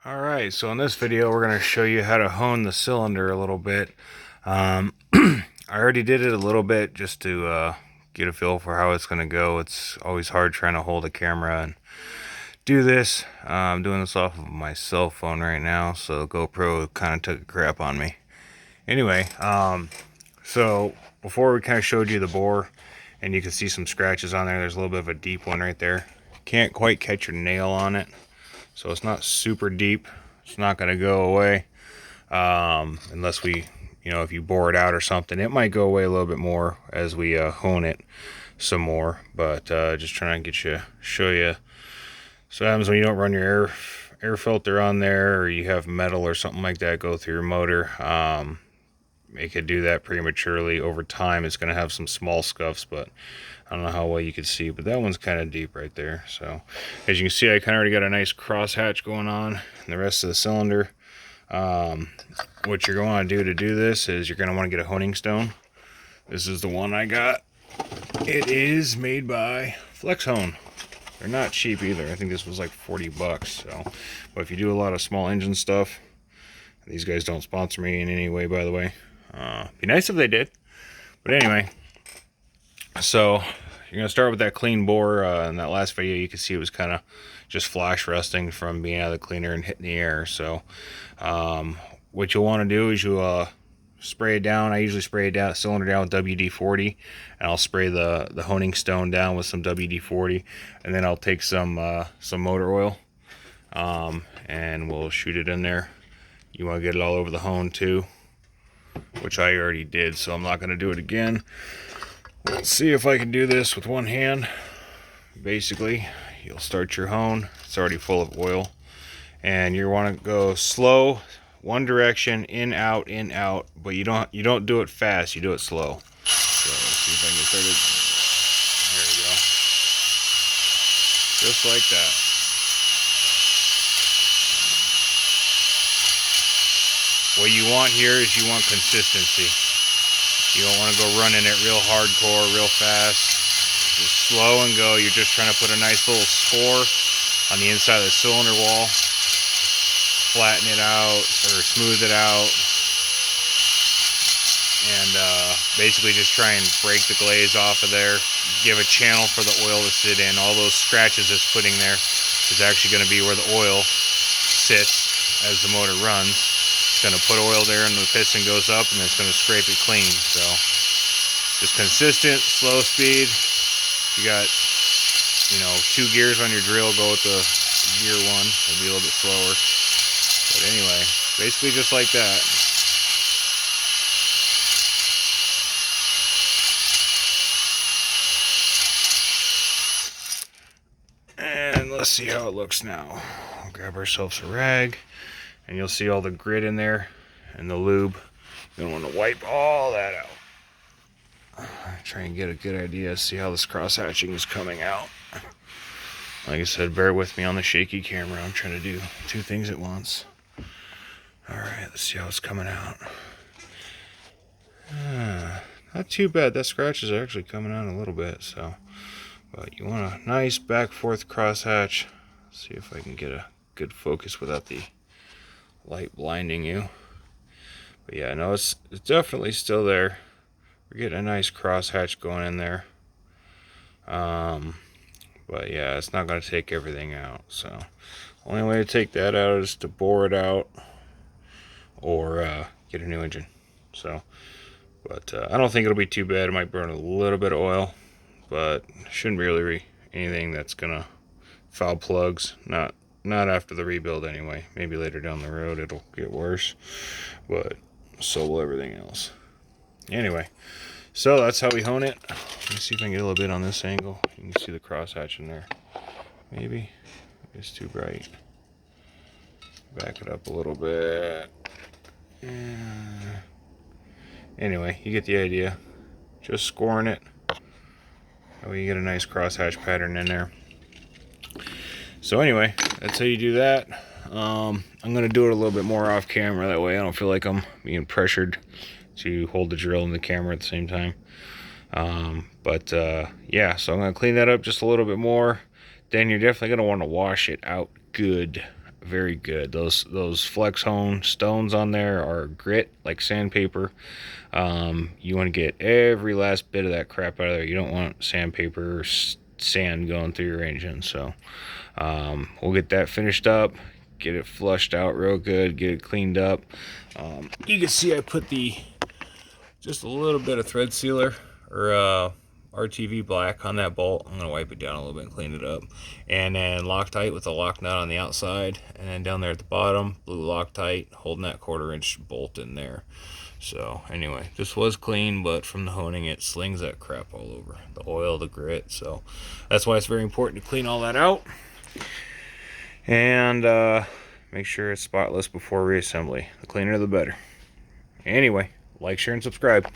Alright, so in this video we're going to show you how to hone the cylinder a little bit. I already did it a little bit just to get a feel for how it's going to go. It's always hard trying to hold a camera and do this. I'm doing this off of my cell phone right now, so GoPro kind of took a crap on me. Anyway, so before we kind of showed you the bore, and you can see some scratches on there. There's a little bit of a deep one right there. Can't quite catch your nail on it. So it's not super deep. It's not going to go away unless we, if you bore it out or something. It might go away a little bit more as we hone it some more. But just trying to show you. Sometimes when you don't run your air filter on there, or you have metal or something like that go through your motor, it could do that prematurely. Over time, it's going to have some small scuffs, but I don't know how well you can see, but that one's kind of deep right there. So as you can see, I kind of already got a nice crosshatch going on in the rest of the cylinder. What you're going to do this is you're going to want to get a honing stone. This is the one I got. It is made by Flex Hone. They're not cheap either. I think this was like 40 bucks. So, but if you do a lot of small engine stuff, these guys don't sponsor me in any way, by the way. Be nice if they did. But anyway, so you're going to start with that clean bore. In that last video, you can see it was kind of just flash rusting from being out of the cleaner and hitting the air. So what you'll want to do is you spray it down. I usually spray it down, cylinder down with WD-40, and I'll spray the honing stone down with some WD-40, and then I'll take some motor oil, and we'll shoot it in there. You want to get it all over the hone too, which I already did, so I'm not going to do it again. Let's see if I can do this with one hand. Basically, you'll start your hone. It's already full of oil, and you want to go slow, one direction, in, out, but you don't do it fast. You do it slow. So let's see if I can start it. There we go. Just like that. What you want here is you want consistency. You don't want to go running it real hardcore, real fast. Just slow and go. You're just trying to put a nice little score on the inside of the cylinder wall. Flatten it out or smooth it out. And basically just try and break the glaze off of there. Give a channel for the oil to sit in. All those scratches it's putting there is actually going to be where the oil sits as the motor runs. Going to put oil there and the piston goes up, and it's going to scrape it clean. So just consistent, slow speed. You got 2 gears on your drill, go with the gear 1. It'll be a little bit slower, but anyway, basically just like that. And let's see how it looks now. We'll grab ourselves a rag, and you'll see all the grit in there and the lube. You don't want to wipe all that out. Try and get a good idea, see how this cross hatching is coming out. Like I said, bear with me on the shaky camera. I'm trying to do 2 things at once. Alright, let's see how it's coming out. Not too bad. That scratch is actually coming out a little bit. So, but you want a nice back forth cross hatch. See if I can get a good focus without the light blinding you. But yeah, no, it's definitely still there. We're getting a nice cross hatch going in there. But yeah, it's not going to take everything out. So only way to take that out is to bore it out or get a new engine. So, but I don't think it'll be too bad. It might burn a little bit of oil, but shouldn't really be anything that's gonna foul plugs. Not after the rebuild anyway. Maybe later down the road it'll get worse, but so will everything else. Anyway, so that's how we hone it. Let me see if I can get a little bit on this angle. You can see the crosshatch in there. Maybe it's too bright. Back it up a little bit. Anyway, you get the idea. Just scoring it. That way you get a nice crosshatch pattern in there. So anyway, that's how you do that. I'm going to do it a little bit more off camera. That way I don't feel like I'm being pressured to hold the drill and the camera at the same time. Yeah, so I'm going to clean that up just a little bit more. Then you're definitely going to want to wash it out good. very good. Those flex hone stones on there are grit like sandpaper. You want to get every last bit of that crap out of there. You don't want sandpaper or sand going through your engine. So we'll get that finished up, get it flushed out real good, get it cleaned up. You can see I put just a little bit of thread sealer or RTV black on that bolt. I'm gonna wipe it down a little bit and clean it up, and then Loctite with a lock nut on the outside, and then down there at the bottom, blue Loctite holding that 1/4 inch bolt in there. So anyway, this was clean, but from the honing it slings that crap all over, the oil, the grit. So that's why it's very important to clean all that out and make sure it's spotless before reassembly. The cleaner the better. Anyway, like, share, and subscribe.